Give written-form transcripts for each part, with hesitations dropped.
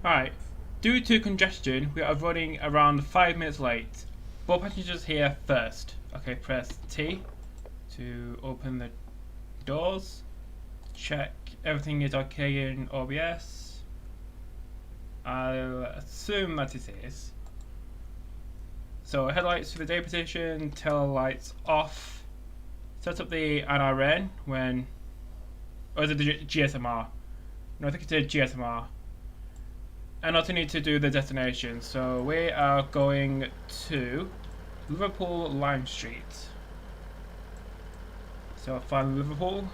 Alright, due to congestion, we are running around 5 minutes late. Both passengers here first. Okay, press T to open the doors. Check everything is okay in OBS. I'll assume that it is. So headlights to the day position, tail lights off. Set up the NRN when... or is it the GSMR? No, I think it's the GSMR. And also need to do the destination. So we are going to Liverpool Lime Street. So find Liverpool.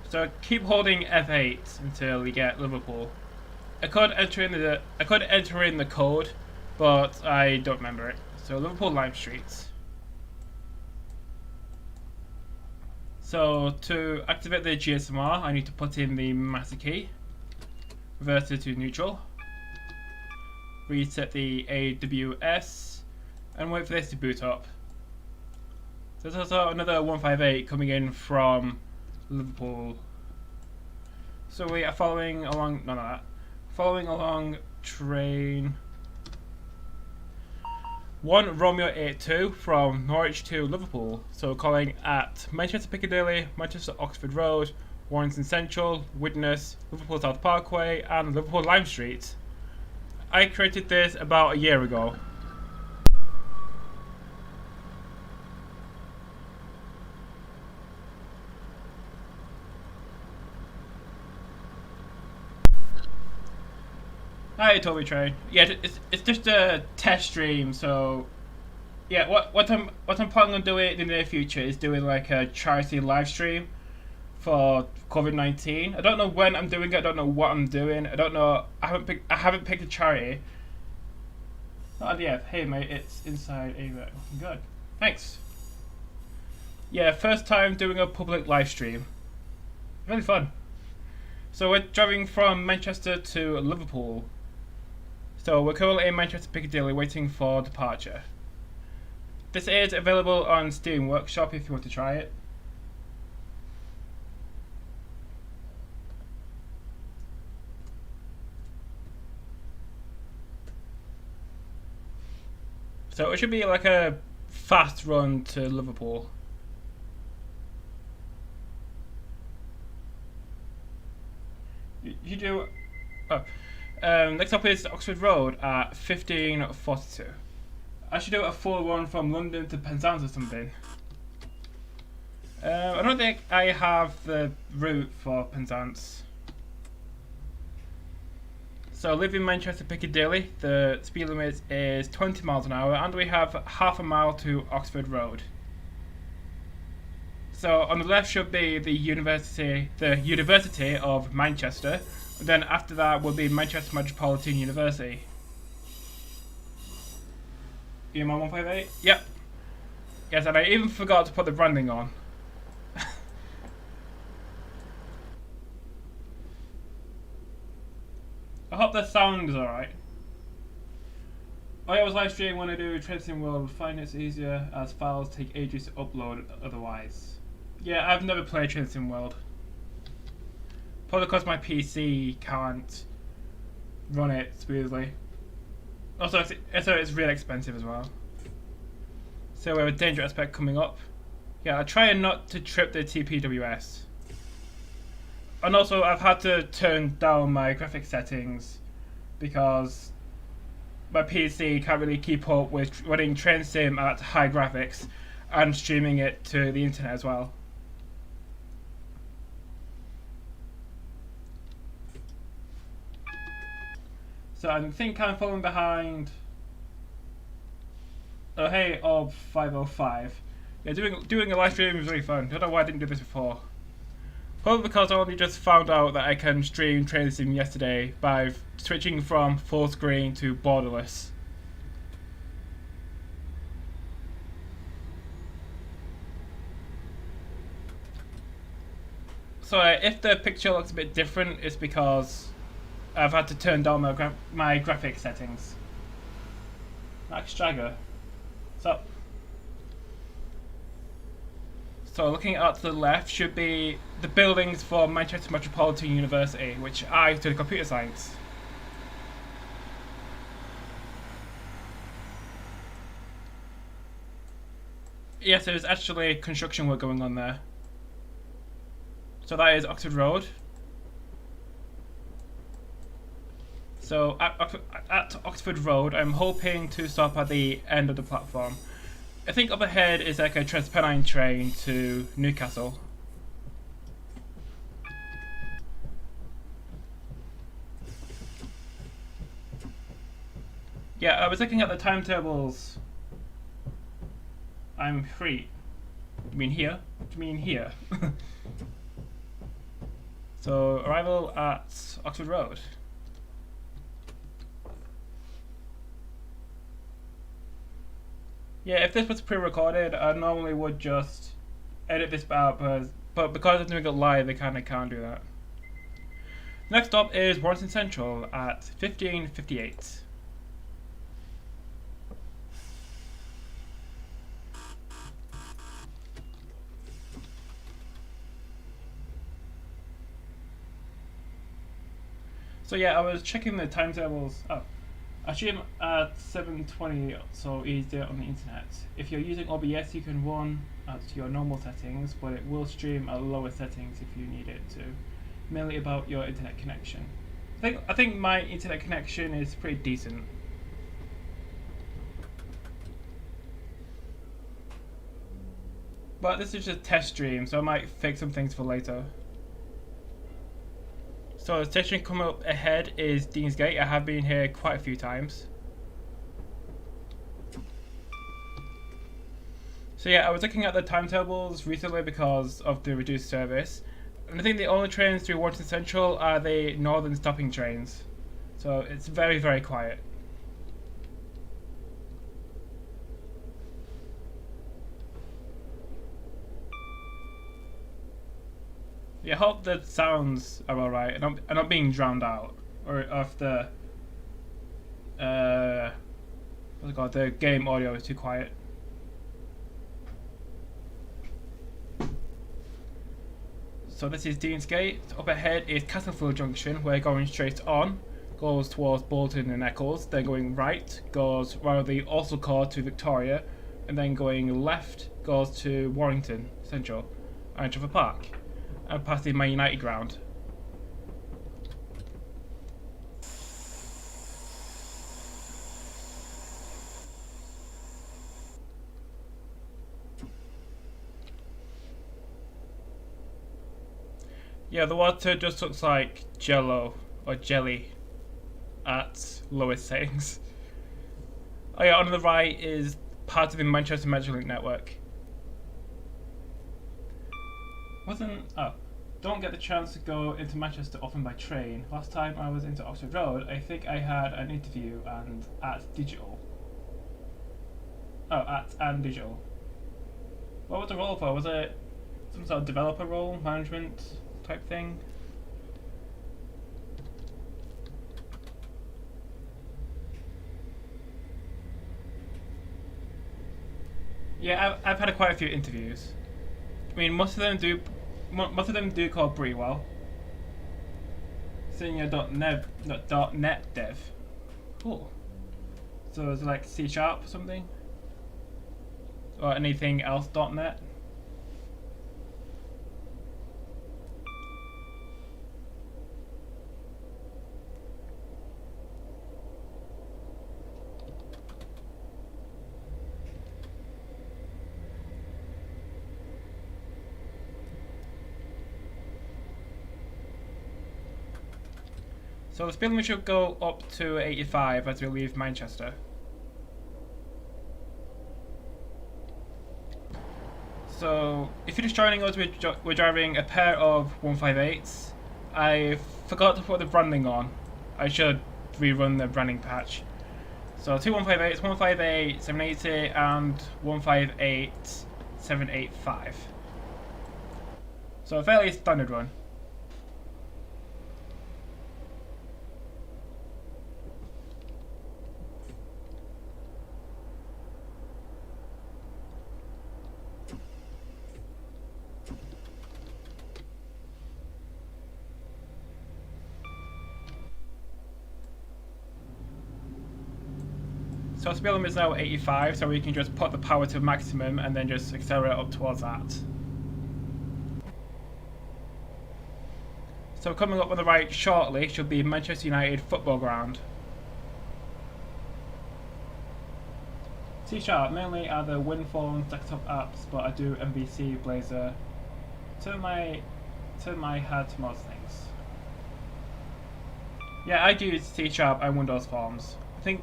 So keep holding F8 until we get Liverpool. I could enter in the code, but I don't remember it. So Liverpool Lime Street. So to activate the GSMR, I need to put in the master key. Reverse it to neutral. Reset the AWS and wait for this to boot up. There's also another 158 coming in from Liverpool. So we are following along, following along train 1 Romeo 82 from Norwich to Liverpool. So calling at Manchester Piccadilly, Manchester Oxford Road, Warrington Central, Widnes, Liverpool South Parkway and Liverpool Lime Street. I created this about a year ago. Hi, Toby Train. Yeah, it's just a test stream, so yeah. What I'm planning on doing in the near future is doing like a charity live stream for COVID-19. I don't know when I'm doing it. I don't know what I'm doing. I don't know. I haven't picked a charity. Oh yeah, hey mate, it's inside a good. Thanks. Yeah, first time doing a public live stream. Really fun. So we're driving from Manchester to Liverpool. So we're currently in Manchester Piccadilly waiting for departure. This is available on Steam Workshop if you want to try it. So it should be like a fast run to Liverpool. You do... Oh. Next up is Oxford Road at 15:42. I should do a full one from London to Penzance or something. I don't think I have the route for Penzance. So I live in Manchester Piccadilly. The speed limit is 20 miles an hour and we have half a mile to Oxford Road. So on the left should be the University of Manchester. Then after that will be Manchester Metropolitan University. EMR 158? Yep. Yes, and I even forgot to put the branding on. I hope the sound is alright. I always live stream when I do Tracing World. Find it's easier as files take ages to upload otherwise. Yeah, I've never played Tracing World. Probably because my PC can't run it smoothly. Also, it's really expensive as well. So we have a danger aspect coming up. Yeah, I try not to trip the TPWS. And also, I've had to turn down my graphics settings because my PC can't really keep up with running Train Sim at high graphics and streaming it to the internet as well. So I think I'm falling behind. Oh hey, Orb 505. Yeah, doing a live stream is really fun. I don't know why I didn't do this before. Probably because I only just found out that I can stream Train Sim yesterday by switching from full screen to borderless. So if the picture looks a bit different, it's because I've had to turn down my graphics settings. Max Jagger. So looking out to the left should be the buildings for Manchester Metropolitan University, which I study computer science. Yes, there's actually construction work going on there. So that is Oxford Road. So at Oxford Road, I'm hoping to stop at the end of the platform. I think up ahead is like a Transpennine train to Newcastle. Yeah, I was looking at the timetables. I'm free. You mean here? What do you mean here? So, arrival at Oxford Road. Yeah, if this was pre-recorded, I normally would just edit this out, but because I'm doing it live, I kind of can't do that. Next stop is Warrington Central at 15:58. So yeah, I was checking the timetables. Oh, I stream at 7:20, so easier on the internet. If you're using OBS, you can run at your normal settings, but it will stream at lower settings if you need it to. Mainly about your internet connection. I think my internet connection is pretty decent. But this is just a test stream, so I might fix some things for later. So the station coming up ahead is Deansgate. I have been here quite a few times. So yeah, I was looking at the timetables recently because of the reduced service. And I think the only trains through Warrington Central are the northern stopping trains. So it's very, very quiet. Yeah, I hope the sounds are alright and I'm not being drowned out. Or if the what's it called? The game audio is too quiet. So this is Deansgate. Up ahead is Castlefield Junction. We're going straight on, goes towards Bolton and Eccles, then going right, goes via the Orsil Court to Victoria, and then going left goes to Warrington Central and Trafford Park, and past the Man United ground. Yeah, the water just looks like jello or jelly at lowest settings. Oh yeah, on the right is part of the Manchester Metrolink network. Don't get the chance to go into Manchester often by train. Last time I was into Oxford Road, I think I had an interview and at Digital. Oh, at and Digital. What was the role for? Was it some sort of developer role, management type thing? Yeah, I've had quite a few interviews. I mean, most of them do call pretty well. Senior .net dev. Cool. So is it like C# or something? Or anything else .net? So the speed limit should go up to 85 as we leave Manchester. So if you're just joining us, we're driving a pair of 158s. I forgot to put the branding on. I should rerun the branding patch. So two 158s, 158 780 and 158 785. So a fairly standard run. So speed limit is now 85, so we can just put the power to maximum and then just accelerate up towards that. So coming up on the right shortly should be Manchester United football ground. C# mainly either WinPhone, desktop apps, but I do MVC, Blazor. Turn my head to most things. Yeah, I do use C# and Windows Forms. I think,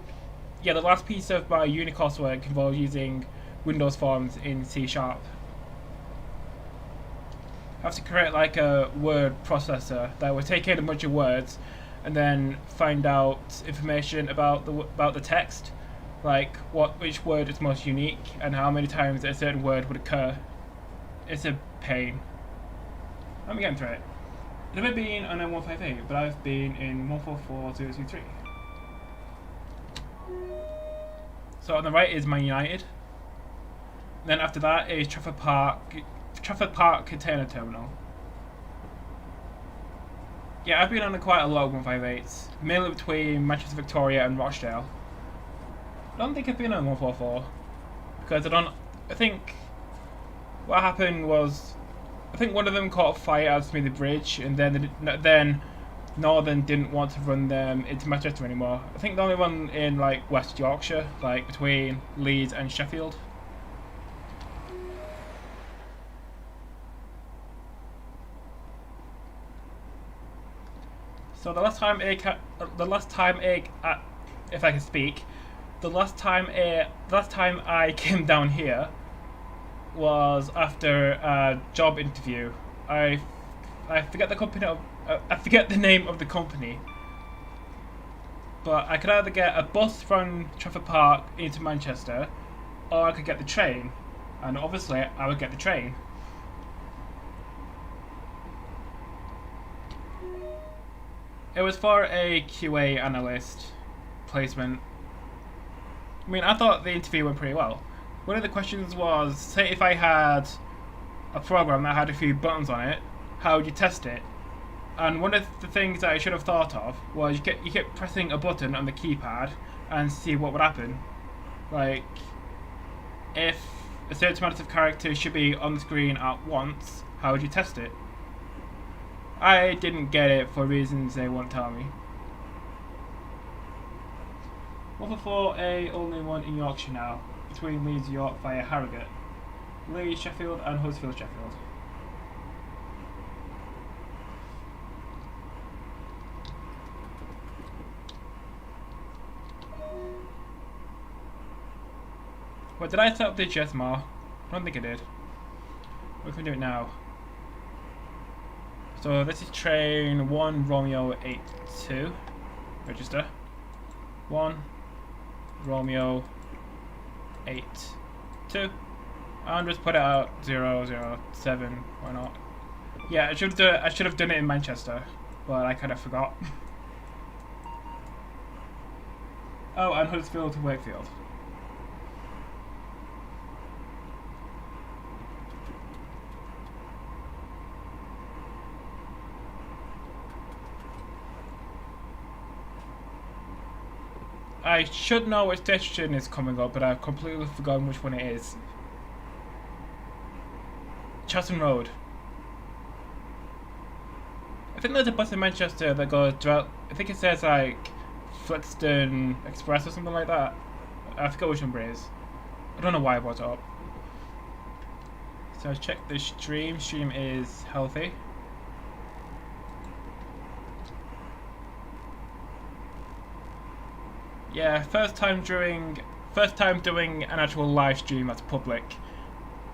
yeah, the last piece of my uni coursework involved using Windows Forms in C#. I have to create like a word processor that would take in a bunch of words and then find out information about the text, like which word is most unique and how many times a certain word would occur. It's a pain. I'm getting through it. I've never been on a 158, but I've been in 144023. So on the right is Man United. Then after that is Trafford Park Container Terminal. Yeah, I've been on quite a lot of 158s, mainly between Manchester Victoria and Rochdale. I don't think I've been on 144 because I think what happened was, I think one of them caught fire at Smithy Bridge, and then Northern didn't want to run them into Manchester anymore. I think the only one in like West Yorkshire, like between Leeds and Sheffield. So the last time I came down here was after a job interview. I forget the name of the company, but I could either get a bus from Trafford Park into Manchester, or I could get the train, and obviously I would get the train. It was for a QA analyst placement. I mean, I thought the interview went pretty well. One of the questions was, say if I had a program that had a few buttons on it, how would you test it? And one of the things that I should have thought of was you kept pressing a button on the keypad and see what would happen. Like, if a certain amount of characters should be on the screen at once, how would you test it? I didn't get it for reasons they won't tell me. 144A only one in Yorkshire now, between Leeds and York via Harrogate, Leeds, Sheffield and Huddersfield, Sheffield. What, did I set up the GSMR? I don't think I did. We can do it now. So this is train 1 Romeo 82. Register. 1 Romeo 82. And just put it out 007. Why not? Yeah, I should have done it in Manchester, but I kind of forgot. Oh, and Huddersfield to Wakefield. I should know which station is coming up, but I've completely forgotten which one it is. Chatham Road. I think there's a bus in Manchester that goes direct. I think it says like Flixton Express or something like that. I forget which number it is. I don't know why I brought it up. So I checked the stream. Stream is healthy. Yeah, first time doing an actual live stream that's public.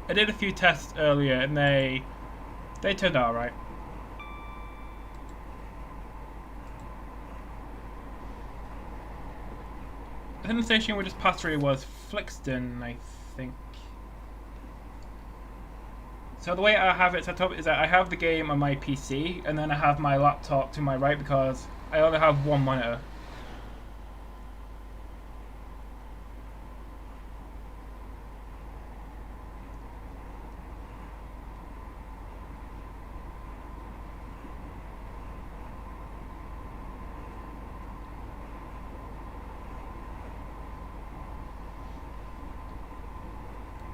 I did a few tests earlier and they turned out alright. I think the station we just passed through was Flixton, I think. So the way I have it set up is that I have the game on my PC and then I have my laptop to my right because I only have one monitor.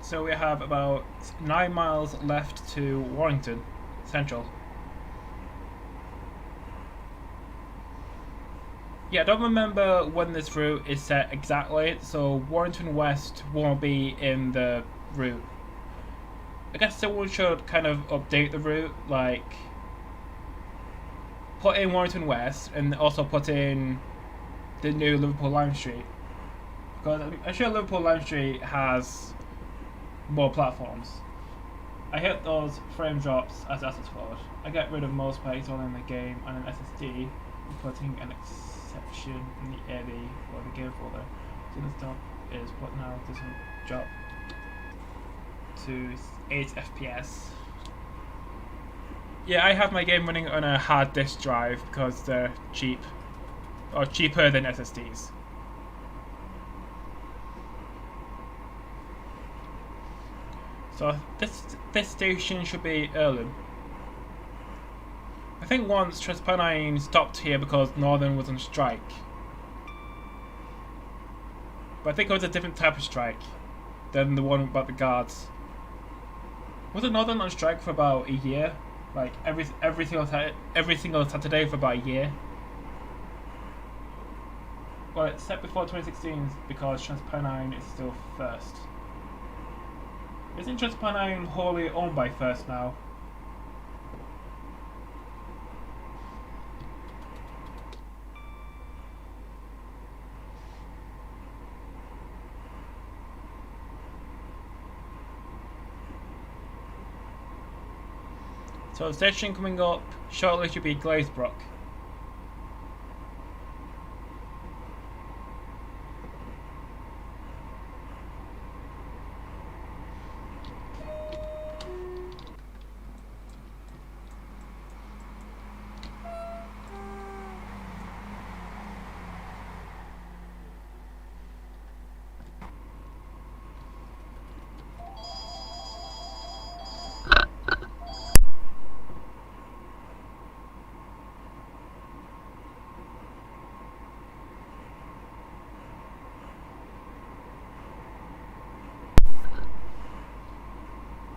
So we have about 9 miles left to Warrington Central. Yeah, I don't remember when this route is set exactly, so Warrington West won't be in the route. I guess someone should kind of update the route, like put in Warrington West and also put in the new Liverpool Lime Street. Because I'm sure Liverpool Lime Street has more platforms. I hit those frame drops as assets forward. I get rid of most packs all in the game and an SSD, putting an exception in the AV for the game folder. So the stuff is what now doesn't drop to 8 FPS. Yeah, I have my game running on a hard disk drive because they're cheap, or cheaper than SSDs. So this station should be Earlham. I think once Transpennine stopped here because Northern was on strike. But I think it was a different type of strike than the one about the guards. Wasn't Northern on strike for about a year? Like every single Saturday for about a year? Well, it's set before 2016 because Transpennine is still first. Isn't Transpennine wholly owned by First now? So the station coming up shortly should be Glazebrook.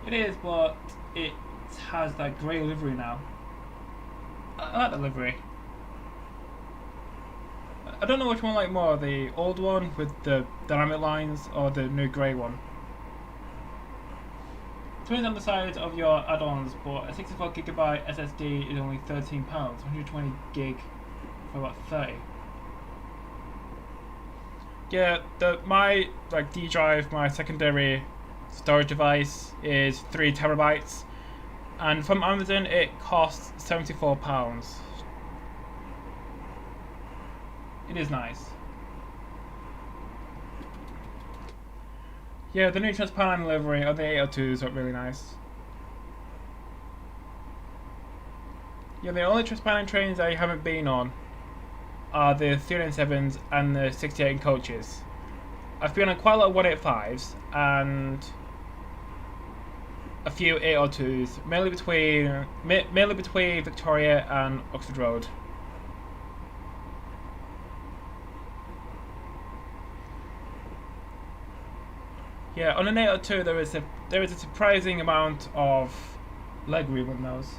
It is, but it has that grey livery now. I like the livery. I don't know which one I like more, the old one with the dynamic lines or the new grey one. Depends on the size of your add-ons, but a 64GB SSD is only £13, 120 gig for about 30. Yeah, my D drive, my secondary storage device is 3 terabytes, and from Amazon it costs £74. It is nice. Yeah, the new Transpennine livery of the 802s are really nice. Yeah, the only Transpennine trains I haven't been on are the 397s and the 68 coaches. I've been on quite a lot of 185s and a few 802s, mainly between Victoria and Oxford Road. Yeah, on an 802 there is a surprising amount of leg room on those.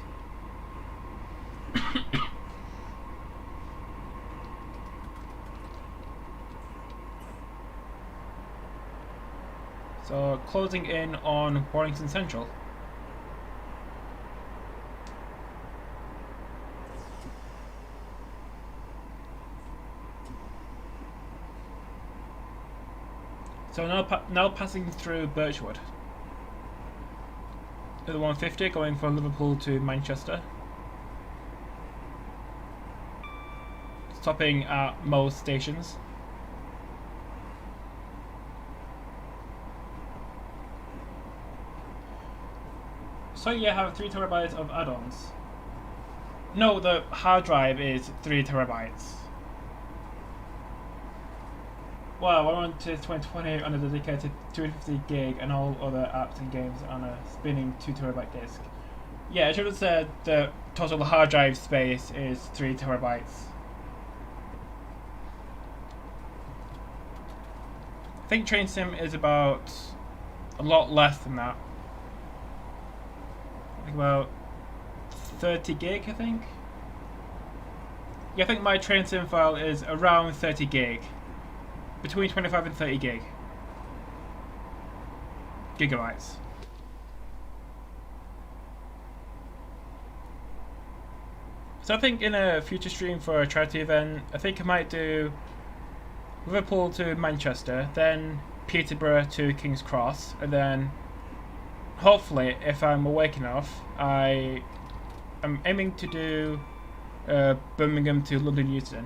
So closing in on Warrington Central. So now passing through Birchwood. The 150 going from Liverpool to Manchester. Stopping at most stations. So you have 3 terabytes of add-ons. No, the hard drive is 3 terabytes. Wow, I went to 2020 on a dedicated 250 gig and all other apps and games on a spinning 2 terabyte disk. Yeah, I should have said the total hard drive space is 3 terabytes. I think Train Sim is about a lot less than that. Like about 30 gig, I think. Yeah, I think my train sim file is around 30 gig. Between 25 and 30 gig. Gigabytes. So I think in a future stream for a charity event, I think I might do Liverpool to Manchester, then Peterborough to King's Cross, and then hopefully, if I'm awake enough, I am aiming to do Birmingham to London Euston.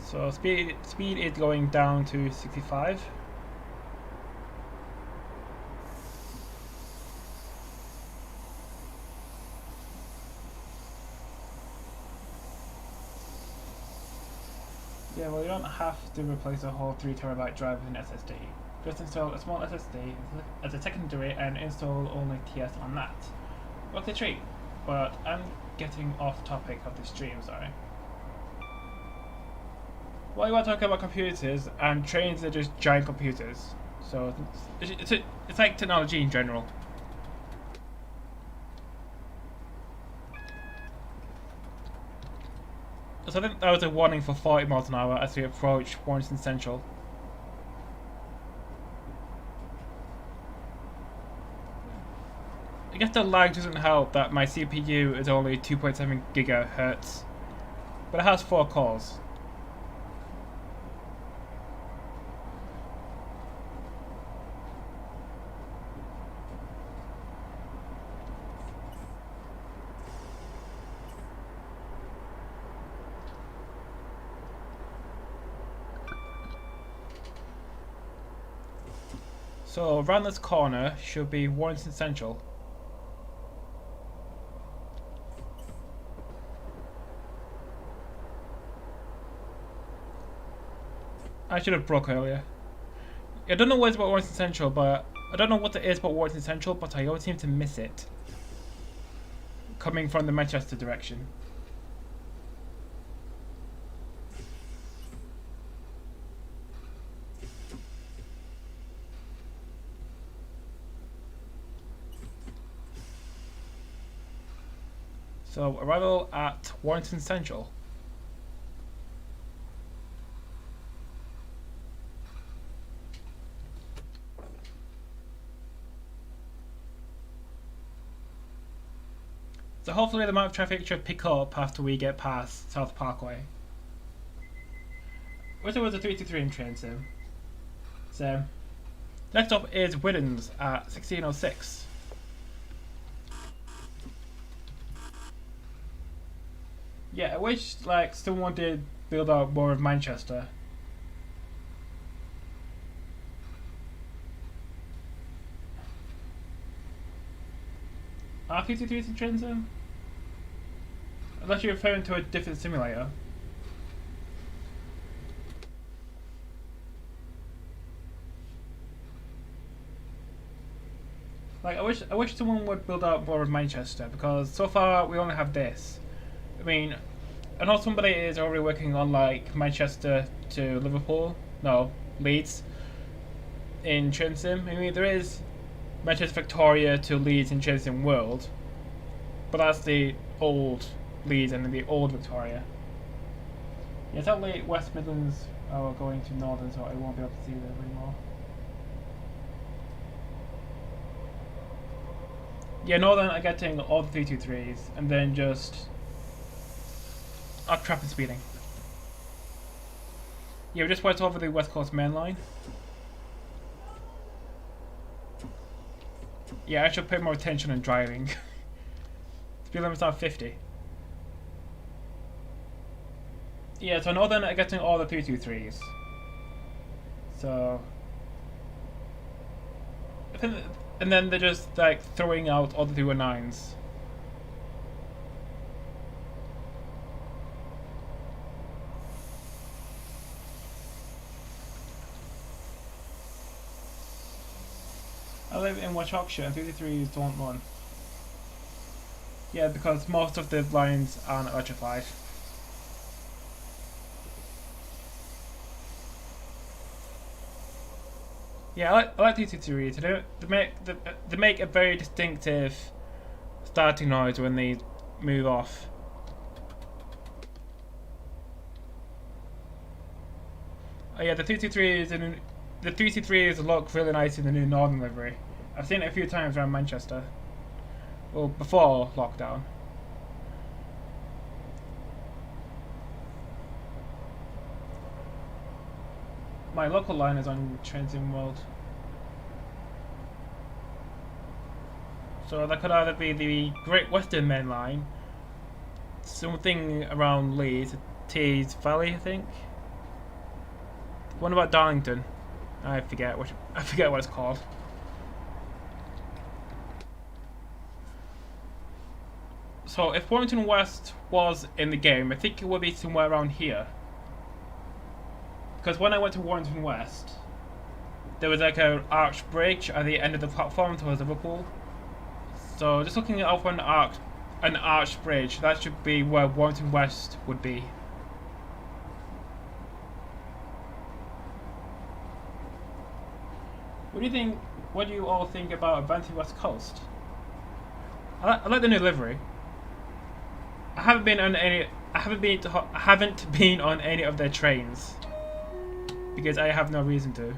So speed is going down to 65. Yeah, well, you don't have to replace a whole 3TB drive with an SSD. Just install a small SSD as a secondary and install only TS on that. What's a treat? But I'm getting off topic of the stream, sorry. While you are talking about computers, and trains are just giant computers. So it's like technology in general. So I think that was a warning for 40 miles an hour as we approach Warrington Central. I guess the lag doesn't help that my CPU is only 2.7 GHz, but it has 4 cores. So around this corner should be Warrington Central. I should have broke earlier. I don't know what it's about Warrington Central, but I don't know what it is about Warrington Central, but I always seem to miss it. Coming from the Manchester direction. So arrival at Warrington Central. So hopefully the amount of traffic should pick up after we get past South Parkway. Wish there was a 323 in train sim. So next up is Whiddens at 1606. Yeah, I wish like someone did build out more of Manchester. Are 53s in train sim? Unless you're referring to a different simulator. Like I wish someone would build out more of Manchester, because so far we only have this. I mean, I know somebody is already working on like Manchester to Liverpool, no, Leeds in train sim. I mean, there is Manchester Victoria to Leeds in train sim World, but that's the old Leeds and the old Victoria. Yeah, sadly West Midlands are going to Northern, so I won't be able to see them anymore. Yeah, Northern are getting all the 323s, and then just traffic speeding. Yeah, we just went over the West Coast Main Line. Yeah, I should pay more attention in driving. Speed limit's now 50. Yeah, so Northern are getting all the 323s. So... And then they're just like throwing out all the 319s. I live in West Yorkshire and 33s don't run. Yeah, because most of the lines aren't electrified. Yeah, I like 223s. They make a very distinctive starting noise when they move off. Oh yeah, the 323s look really nice in the new Northern livery. I've seen it a few times around Manchester. Well, before lockdown. My local line is on Trains in World. So that could either be the Great Western Main Line, something around Leeds, Tees Valley, I think. What about Darlington? I forget what it's called. So if Warrington West was in the game, I think it would be somewhere around here. Because when I went to Warrington West, there was like an arched bridge at the end of the platform towards Liverpool. So just looking up an arched bridge, that should be where Warrington West would be. What do you all think about advancing West Coast? I like the new livery. I haven't been on any of their trains because I have no reason to.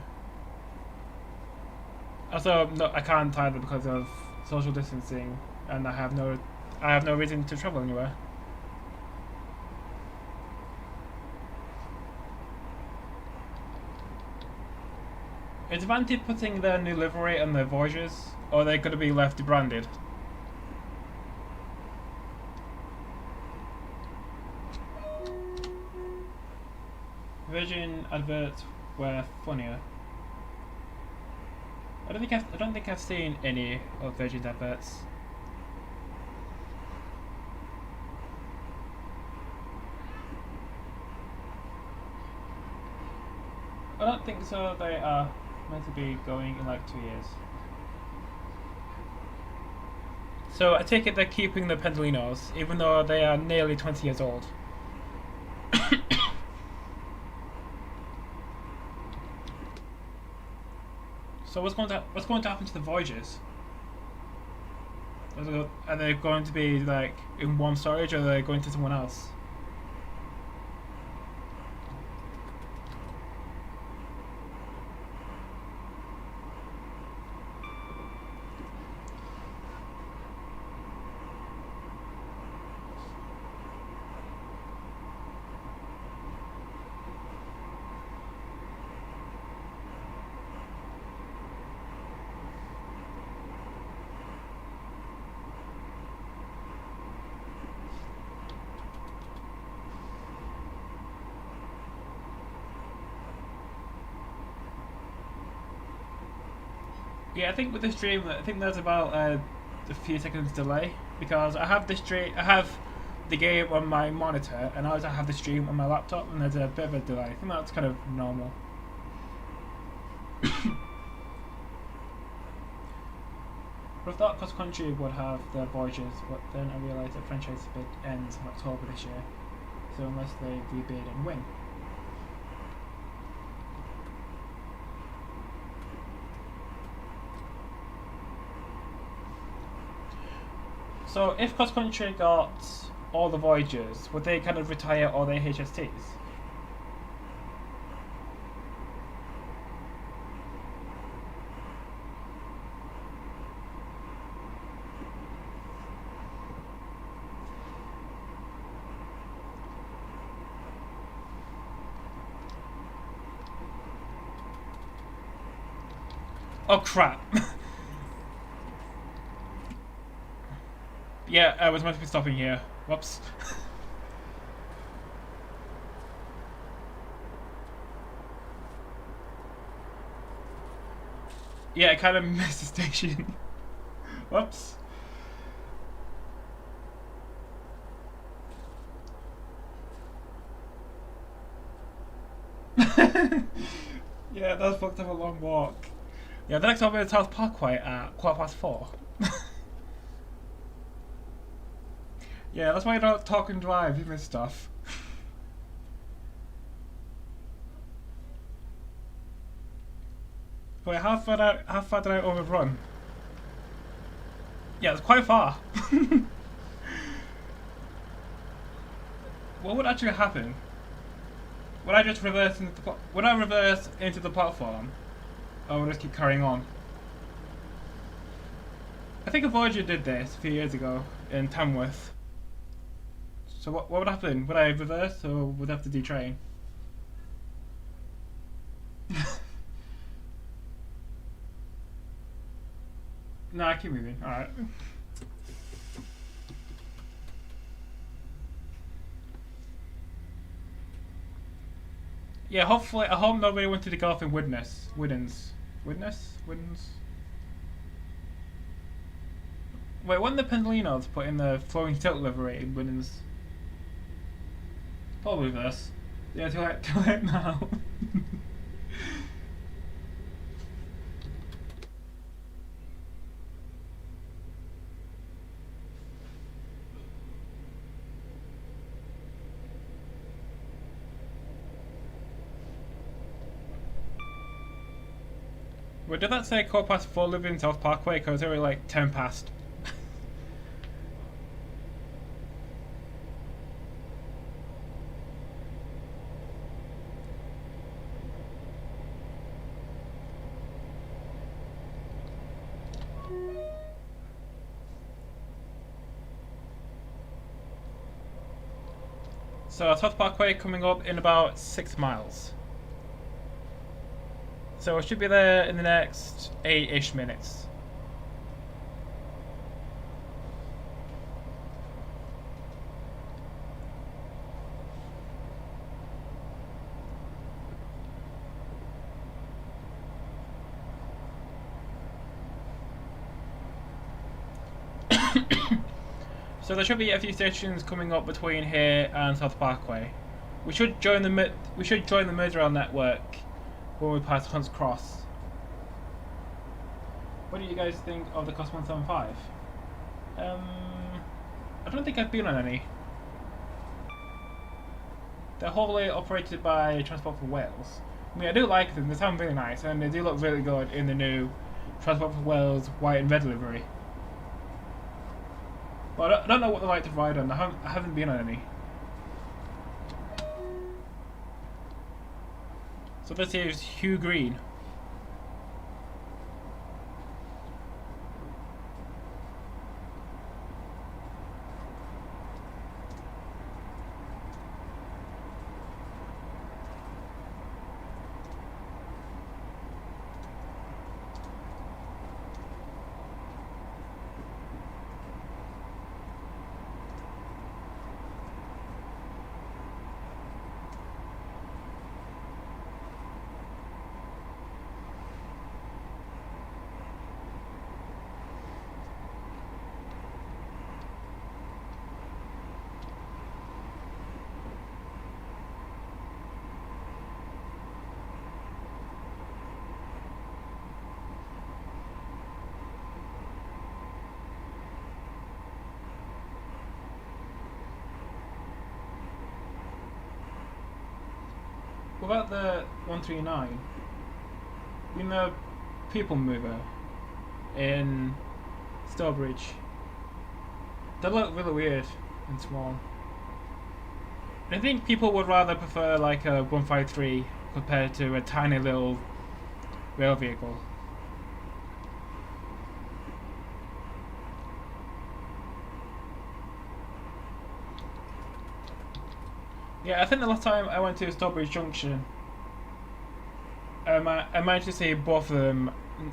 Also, no, I can't either because of social distancing, and I have no reason to travel anywhere. Is Avanti putting their new livery on their Voyagers, or are they going to be left branded? Virgin adverts were funnier. I don't think I've seen any of Virgin's adverts. I don't think so. They are meant to be going in like 2 years. So I take it they're keeping the Pendolinos, even though they are nearly 20 years old. So what's going to happen to the Voyagers? Are they going to be like in warm storage, or are they going to someone else? Yeah, I think with this stream, I think there's about a few seconds delay because I have the game on my monitor and I also have the stream on my laptop, and there's a bit of a delay. I think that's kind of normal. I thought Cross Country would have the Voyagers, but then I realised the franchise bid ends in October this year, so unless they rebid and win. So if Cross Country got all the Voyagers, would they kind of retire all their HSTs? Oh crap. Yeah, I was meant to be stopping here. Whoops. Yeah, I kind of missed the station. Whoops. Yeah, that fucked up a long walk. Yeah, the next stop is South Parkway at 4:15. Yeah, that's why you don't talk and drive, you miss stuff. Wait, how far did I overrun? Yeah, it's quite far. What would actually happen? Would I just reverse into the platform? Or would I just keep carrying on? I think a Voyager did this a few years ago in Tamworth. So what would happen? Would I reverse or would I have to detrain? No, I keep moving. Alright. Yeah, hopefully, I hope nobody went to the golf in Widnes. Widnes? Wait, when the Pendolinos put in the flowing tilt livery in Widnes? Probably this. Yeah, too late now. Wait, did that say 4:15 living in South Parkway? Because it was like 10 past. So South Parkway coming up in about 6 miles. So I should be there in the next 8-ish minutes. So there should be a few stations coming up between here and South Parkway. We should join the Merseyrail network when we pass Hunts Cross. What do you guys think of the Cost 175? I don't think I've been on any. They're wholly operated by Transport for Wales. I mean, I do like them. They sound really nice, and they do look really good in the new Transport for Wales white and red livery. But I don't know what they're like to ride on. I haven't been on any. So this here is Hugh Green. What about the 139? You know, People Mover in Stourbridge. They look really weird and small. I think people would rather prefer like a 153 compared to a tiny little rail vehicle. Yeah, I think the last time I went to Stourbridge Junction, I managed to see both of them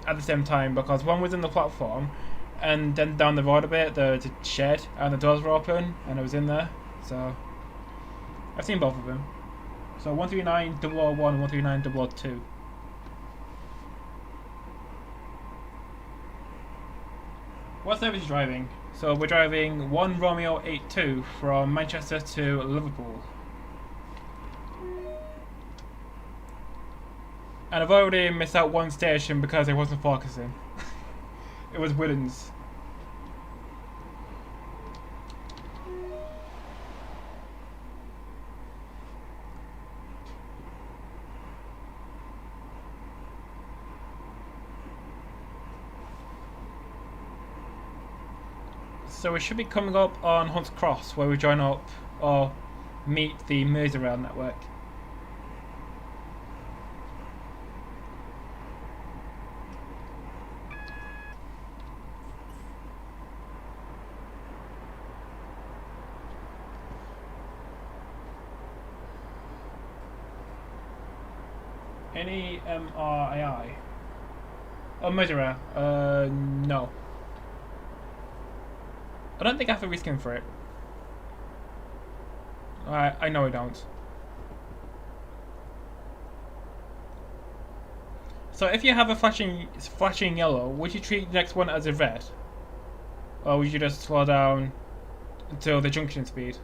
at the same time because one was in the platform, and then down the road a bit there was a shed and the doors were open and I was in there. So I've seen both of them. So 139 001 and 139 002. What service are you driving? So we're driving 1 Romeo 82 from Manchester to Liverpool. And I've already missed out one station because it wasn't focusing. It was Woodlands. So we should be coming up on Hunt's Cross, where we join up or meet the Merseyrail network. Any MRAI? Oh, Merseyrail. No. I don't think I have a reskin for it. I know I don't. So if you have a flashing yellow, would you treat the next one as a red? Or would you just slow down until the junction speed?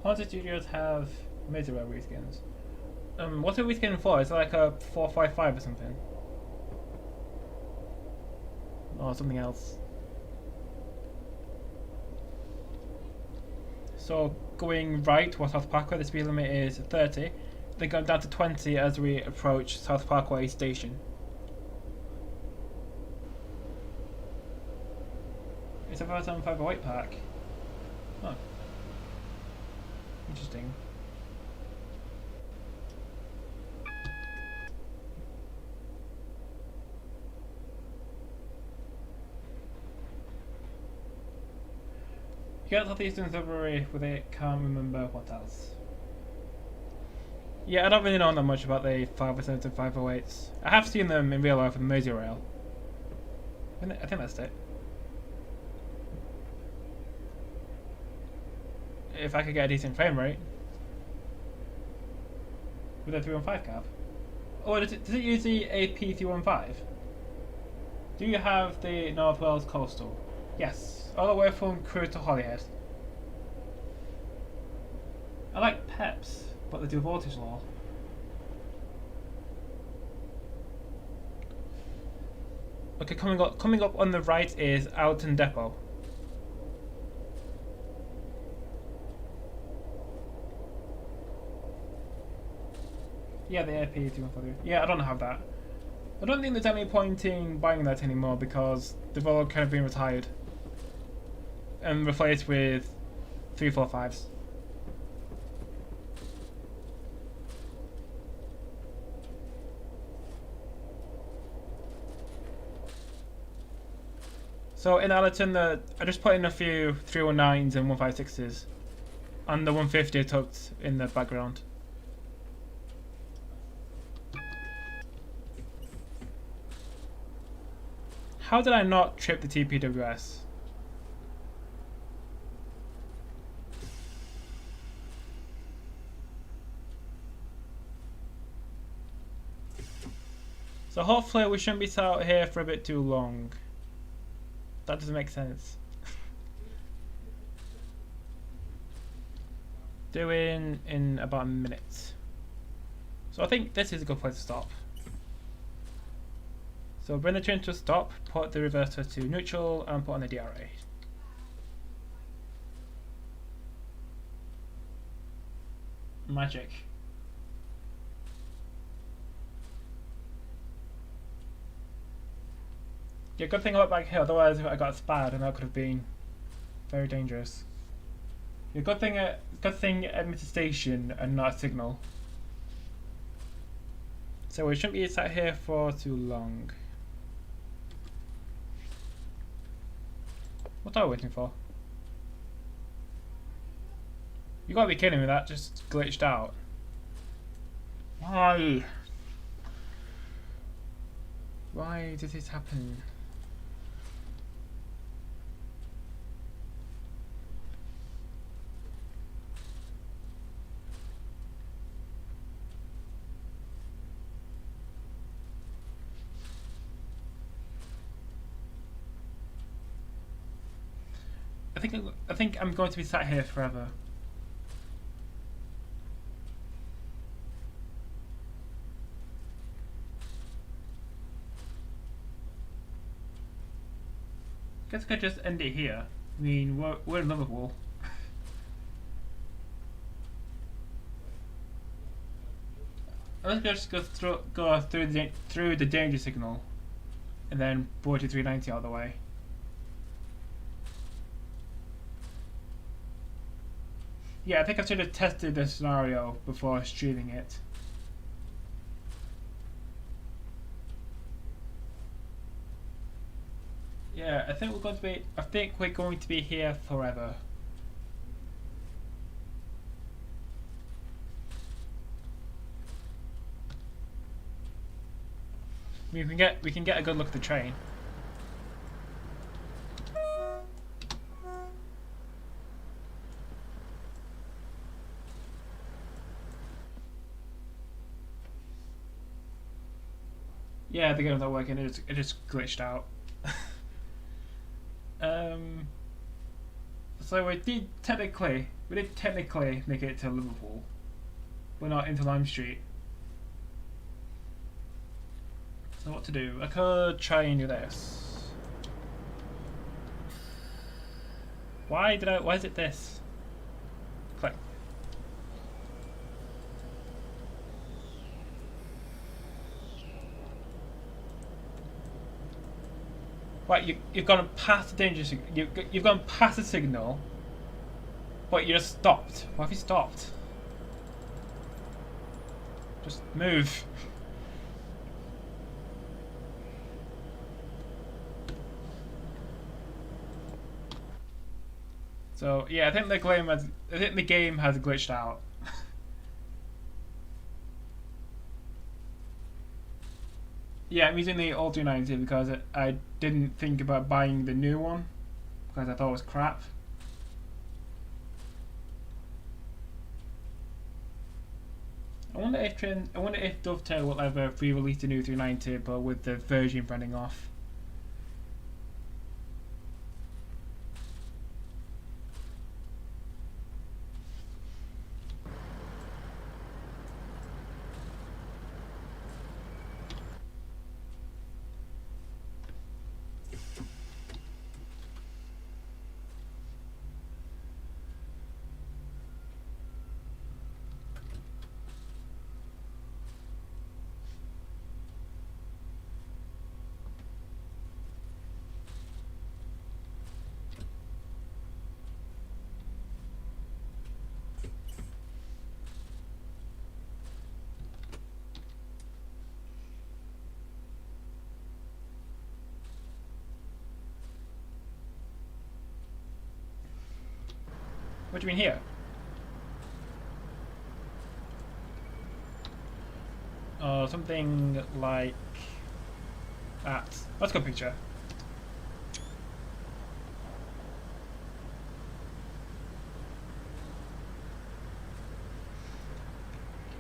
Haunted Studios have Merseyrail reskins. What's a reskin for? Is it like a 455 or something? Or something else? So going right towards South Parkway, the speed limit is 30. Then going down to 20 as we approach South Parkway station. It's a 575 pack. Oh. Interesting. You got Southeastern February with it, can't remember what else. Yeah, I don't really know that much about the 507 and 508s. I have seen them in real life with Merseyrail. I think that's it. If I could get a decent frame rate. With a 315 cab. Oh, does it use the AP315? Do you have the North Wales Coastal? Yes, all the way from Crewe to Holyhead. I like Peps, but they do voltage law. Okay, coming up on the right is Alton Depot. Yeah, the AP213. Yeah, I don't have that. I don't think there's any point in buying that anymore because they've all kind of been retired and replaced with 345s. So in Allerton, I just put in a few 319s and 156s, and the 150 tucked in the background. How did I not trip the TPWS? So hopefully we shouldn't be sat out here for a bit too long. That doesn't make sense. Doing in about a minute. So I think this is a good place to stop. So bring the train to a stop, put the reverser to neutral and put on the DRA. Magic. Yeah, good thing I went back here, otherwise I got spad and that could have been very dangerous. Yeah, good thing Edmonton Station and not a signal. So we shouldn't be sat here for too long. What are we waiting for? You gotta be kidding me, that just glitched out. Why? Why did this happen? I think I'm going to be sat here forever. Guess I could just end it here. I mean, we're in Liverpool. Let's just go through the danger signal, and then 4390 all the way. Yeah, I think I should have tested this scenario before streaming it. Yeah, I think we're going to be here forever. We can get a good look at the train. Yeah, the game's not working. It just glitched out. So we did technically make it to Liverpool. We're not into Lime Street. So what to do? I could try and do this. Why is it this? Click. Right, you've gone past the danger signal. You've gone past the signal, but you just stopped. Why have you stopped? Just move. So yeah, I think the game has glitched out. Yeah, I'm using the old 290 because I didn't think about buying the new one because I thought it was crap. I wonder if Dovetail will ever re-release the new 390, but with the version running off. What do you mean here? Something like that. Let's go picture.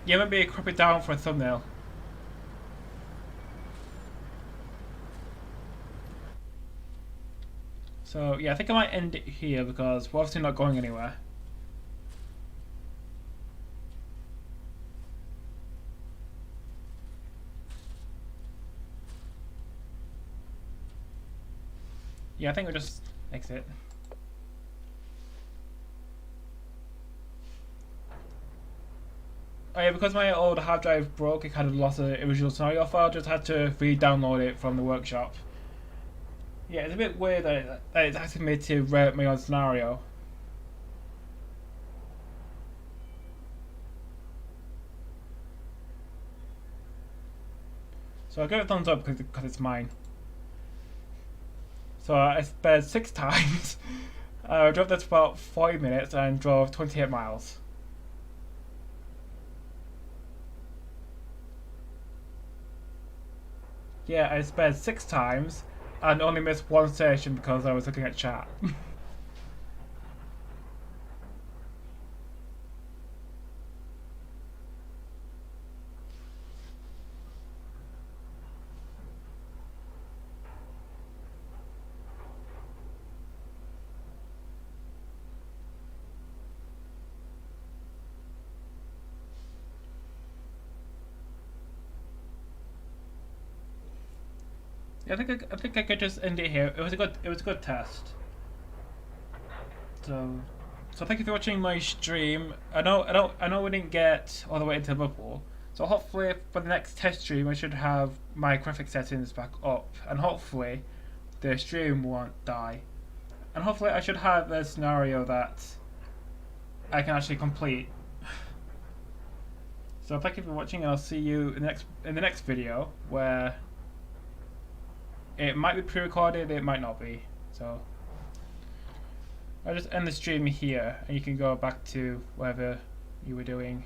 Yeah, maybe crop it down for a thumbnail. So yeah, I think I might end it here because we're obviously not going anywhere. Yeah, I think we'll just exit. Oh yeah, because my old hard drive broke, it kind of lost the original scenario file, just had to re-download it from the workshop. Yeah, it's a bit weird that it's asking me to rate my own scenario. So I'll give it a thumbs up because it's mine. So I sped 6 times. I drove this for about 40 minutes and drove 28 miles. Yeah, I sped 6 times and only missed 1 station because I was looking at chat. Yeah, I think I could just end it here. It was a good test. So thank you for watching my stream. I know we didn't get all the way into Liverpool. So hopefully for the next test stream I should have my graphic settings back up, and hopefully the stream won't die. And hopefully I should have a scenario that I can actually complete. So thank you for watching, and I'll see you in the next video, where it might be pre-recorded, it might not be. So I'll just end the stream here, and you can go back to whatever you were doing.